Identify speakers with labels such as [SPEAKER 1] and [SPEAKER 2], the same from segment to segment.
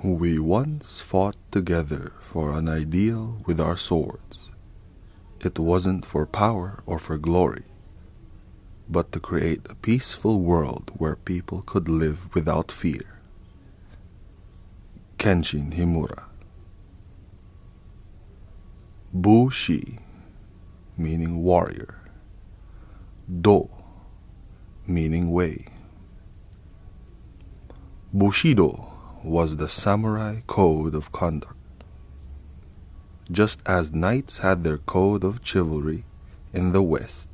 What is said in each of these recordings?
[SPEAKER 1] We once fought together for an ideal with our swords. It wasn't for power or for glory, but to create a peaceful world where people could live without fear. Kenshin Himura. Bushi, meaning warrior. Do, meaning way. Bushido was the samurai code of conduct. Just as knights had their code of chivalry in the West,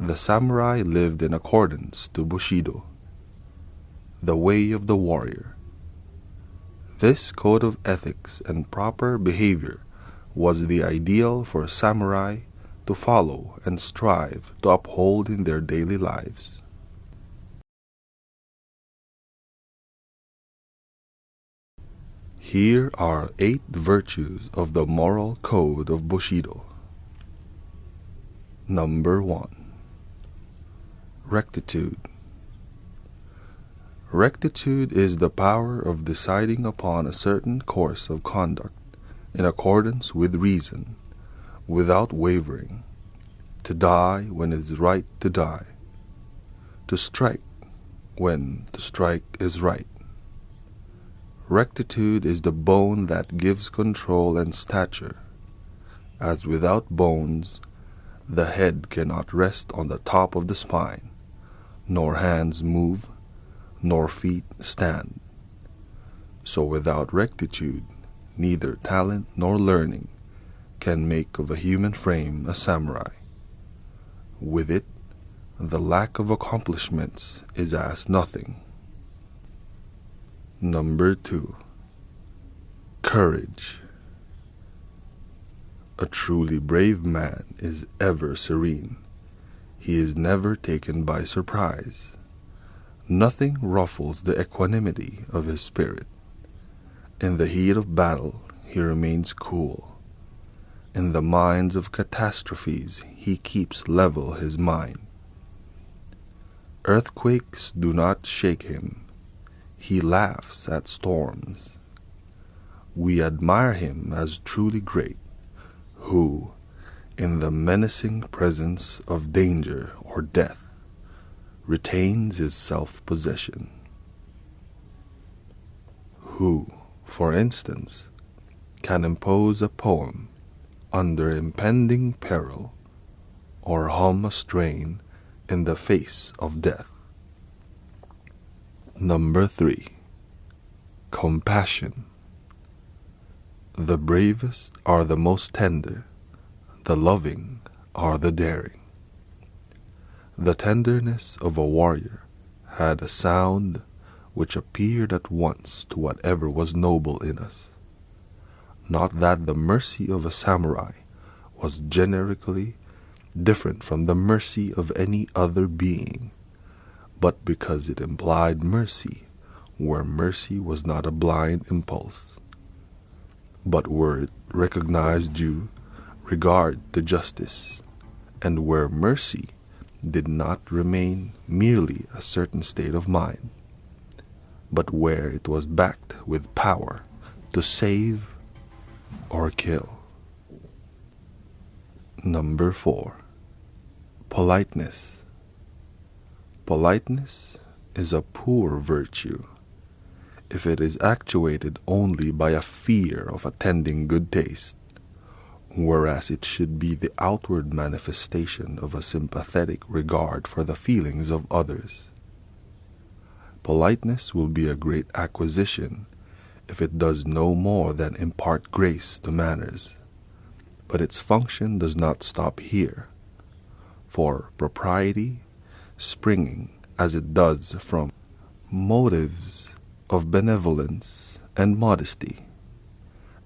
[SPEAKER 1] the samurai lived in accordance to Bushido, the way of the warrior. This code of ethics and proper behavior was the ideal for samurai to follow and strive to uphold in their daily lives. Here are 8 virtues of the moral code of Bushido. Number 1. Rectitude. Rectitude is the power of deciding upon a certain course of conduct in accordance with reason, without wavering, to die when it is right to die, to strike when to strike is right. Rectitude is the bone that gives control and stature, as without bones, the head cannot rest on the top of the spine, nor hands move, nor feet stand. So without rectitude, neither talent nor learning can make of a human frame a samurai. With it, the lack of accomplishments is as nothing. Number 2. Courage. A truly brave man is ever serene. He is never taken by surprise. Nothing ruffles the equanimity of his spirit. In the heat of battle, he remains cool. In the minds of catastrophes, he keeps level his mind. Earthquakes do not shake him. He laughs at storms. We admire him as truly great, who, in the menacing presence of danger or death, retains his self-possession. Who, for instance, can impose a poem under impending peril, or hum a strain in the face of death. Number 3. Compassion. The bravest are the most tender, the loving are the daring. The tenderness of a warrior had a sound which appeared at once to whatever was noble in us. Not that the mercy of a samurai was generically different from the mercy of any other being, but because it implied mercy where mercy was not a blind impulse, but where it recognized due regard to justice, and where mercy did not remain merely a certain state of mind, but where it was backed with power to save or kill. Number 4. Politeness. Politeness is a poor virtue if it is actuated only by a fear of attending good taste, whereas it should be the outward manifestation of a sympathetic regard for the feelings of others. Politeness will be a great acquisition if it does no more than impart grace to manners, but its function does not stop here, for propriety, springing as it does from motives of benevolence and modesty,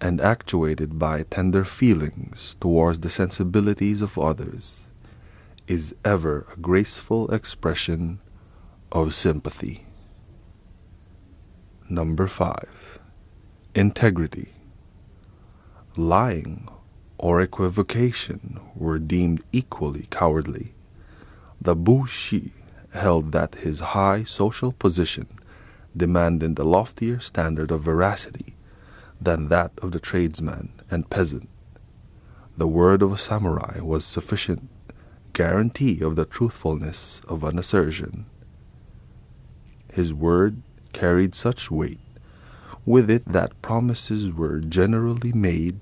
[SPEAKER 1] and actuated by tender feelings towards the sensibilities of others, is ever a graceful expression of sympathy. Number 5. Integrity. Lying or equivocation were deemed equally cowardly. The Bushi held that his high social position demanding the loftier standard of veracity than that of the tradesman and peasant. The word of a samurai was sufficient guarantee of the truthfulness of an assertion. His word carried such weight with it that promises were generally made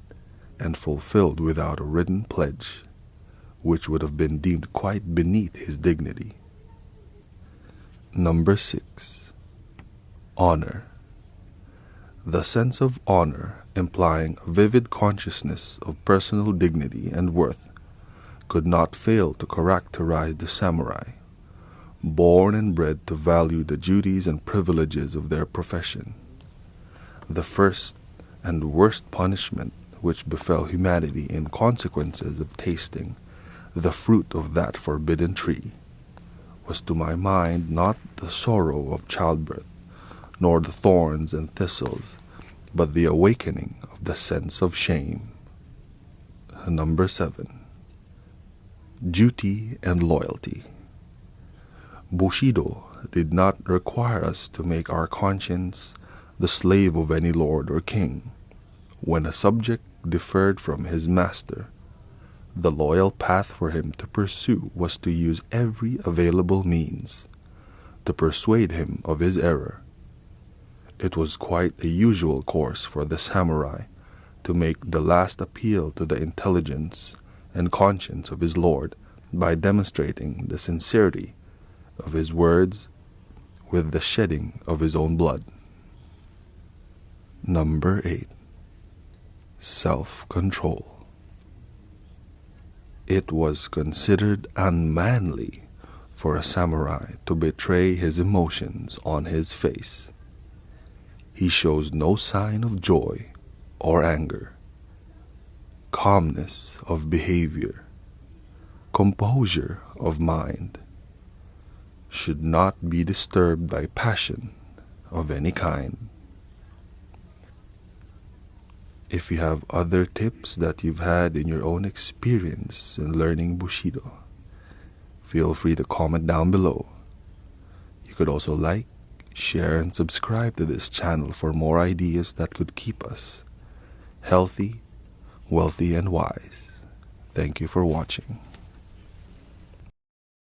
[SPEAKER 1] and fulfilled without a written pledge, which would have been deemed quite beneath his dignity. Number 6. Honor. The sense of honor, implying a vivid consciousness of personal dignity and worth, could not fail to characterize the samurai, born and bred to value the duties and privileges of their profession. The first and worst punishment which befell humanity in consequences of tasting the fruit of that forbidden tree was to my mind not the sorrow of childbirth, nor the thorns and thistles, but the awakening of the sense of shame. Number 7. Duty and loyalty. Bushido did not require us to make our conscience the slave of any lord or king. When a subject differed from his master, the loyal path for him to pursue was to use every available means to persuade him of his error. It was quite a usual course for the samurai to make the last appeal to the intelligence and conscience of his lord by demonstrating the sincerity of his words with the shedding of his own blood. Number 8. Self-control. It was considered unmanly for a samurai to betray his emotions on his face. He shows no sign of joy or anger, calmness of behavior, composure of mind, should not be disturbed by passion of any kind. If you have other tips that you've had in your own experience in learning Bushido, feel free to comment down below. You could also like, share, and subscribe to this channel for more ideas that could keep us healthy, wealthy, and wise. Thank you for watching.